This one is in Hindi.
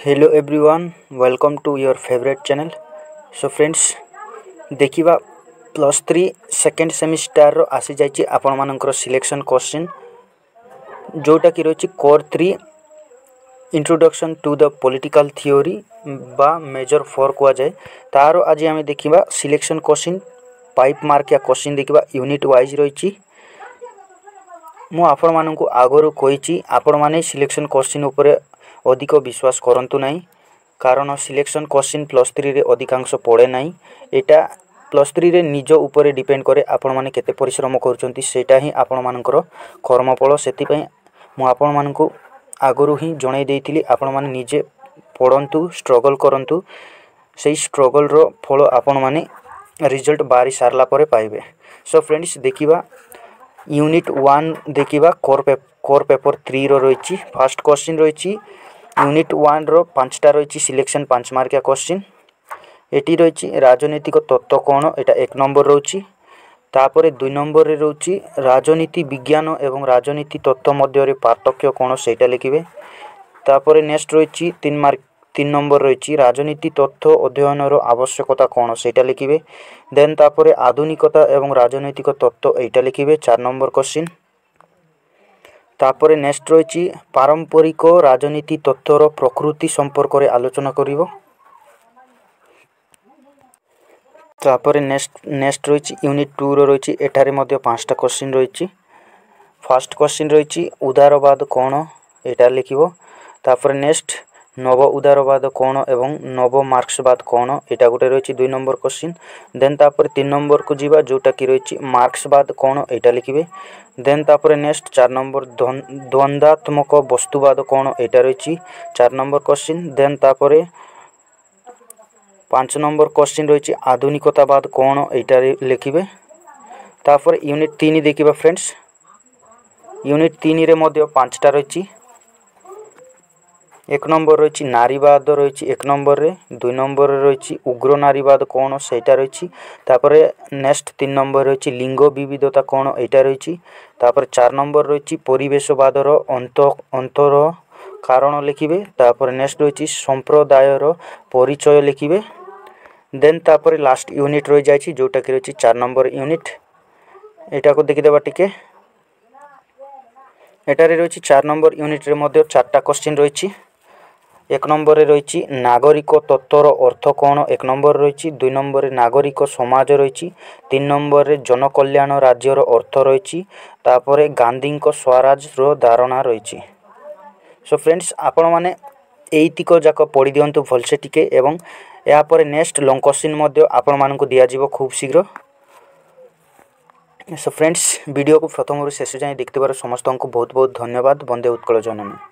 Hello everyone, welcome to your favourite channel. So friends, देखिबा +3 सेकेंड सेमिस्टर रो आसी जाइछि आपण मानकर सिलेक्शन क्वेश्चन जोटा कि रही core 3 introduction to the political theory बा मेजर 4 को जाए। तारो आज आम देखिबा सिलेक्शन क्वेश्चन 5 मार्क या क्वेश्चन देखिबा यूनिट वाइज रही। मु आपण मानकु आगरो कहिछि आपण माने सिलेक्शन क्वेश्चन ऊपर अधिक विश्वास करंतु नहीं, कारण सिलेक्शन क्वेश्चन +3 रे अधिकांश पड़े नहीं। एटा +3 रे निज ऊपर डिपेंड करे आपण माने केते परिश्रम करूचंती, सेटा ही आपण मानकर कर्मफल। सेति पई मु आपण मानकु आगरो ही जणाई देइथिली आपण माने निजे पढ़ंतु, स्ट्रगल करंतु। सेही स्ट्रगल रो फल आपण माने रिजल्ट बारी सारला परे पाइबे। सो फ्रेंड्स, देखिबा यूनिट 1 देखिबा कोर पेपर 3 रो रहिछि। फर्स्ट क्वेश्चन रहिछि यूनिट 1 रो 5टा रहिछि सिलेक्शन 5 मार्किया क्वेश्चन। एटी रहिछि राजनीतिक तत्व कोन, एटा 1 नंबर रहउछि। तापरे 2 नंबर रे रहउछि राजनीति विज्ञान एवं राजनीति तत्व मध्य रे पार्थक्य कोन, सेटा लिखिबे। तापरे नेक्स्ट रहिछि 3 नंबर रहिछि राजनीति तत्व अध्ययन रो आवश्यकता कोन, सेटा लिखिबे। देन तापरे आधुनिकता एवं राजनीतिक तत्व एटा लिखिबे 4 नंबर क्वेश्चन। तापरे नेक्स्ट रहिछि पारंपरिक राजनीति तत्वर प्रकृति संपर्क रे आलोचना करिवो। तापरे नेक्स्ट रहिछि यूनिट 2 रो रहिछि, एठारे मध्ये 5टा क्वेश्चन रहिछि। फर्स्ट क्वेश्चन रहिछि उदारवाद कोन, एटा लिखिवो। तापरे नेक्स्ट नव उदारवाद कोन एवं नव मार्क्सवाद कोन, एटा गुटे रहिछि 2 नंबर क्वेश्चन। देन तापरे 3 नंबर को जीवा जोटा कि रहिछि मार्क्सवाद कोन, एटा लिखिबे। देन तापरे नेक्स्ट 4 नंबर द्वंद्वात्मक वस्तुवाद कोन, एटा रहिछि 4 नंबर क्वेश्चन। देन तापरे 5 नंबर क्वेश्चन रहिछि आधुनिकतावाद कोन, एटा लिखिबे। तापरे यूनिट 3 देखिबा फ्रेंड्स। यूनिट 3 रे मध्ये 5टा रहिछि। 1 नंबर रहिछि नारीवाद रहिछि 1 नंबर रे। 2 नंबर रे रहिछि उग्र नारीवाद कोन, सेटा रहिछि। तापरे नेक्स्ट 3 नंबर रहिछि लिंग विविधता कोन, एटा रहिछि। तापरे 4 नंबर रहिछि परिवेशवाद रो अंतर कारण लिखिबे। तापरे नेक्स्ट रहिछि संप्रदाय रो परिचय लिखिबे। देन तापरे लास्ट यूनिट रहि जाइछि जोटा कि रहिछि 4 नंबर यूनिट। एटा को देखि देबा टिके। एटारे रहिछि 4 नंबर यूनिट रे मध्ये 4टा क्वेश्चन रहिछि। 1 नंबर रे रहिछि नागरिक तत्वर अर्थ कोन, 1 नंबर रहिछि। 2 नंबर रे नागरिक समाज रहिछि। 3 नंबर रे जनकल्याण राज्य रो अर्थ रहिछि। तापरे गांधी को स्वराज रो धारणा रहिछि। सो फ्रेंड्स, आपण माने एइतिको जाक पढि दियंतु भलसे टिके, एवं या परे नेक्स्ट लॉन्ग क्वेश्चन मध्ये आपण मानकु दिया जिवो खूब शीघ्र। सो फ्रेंड्स, वीडियो को प्रथम शेष जाए देखिथिबार समस्त को बहुत बहुत धन्यवाद। वंदे उत्कल जननी।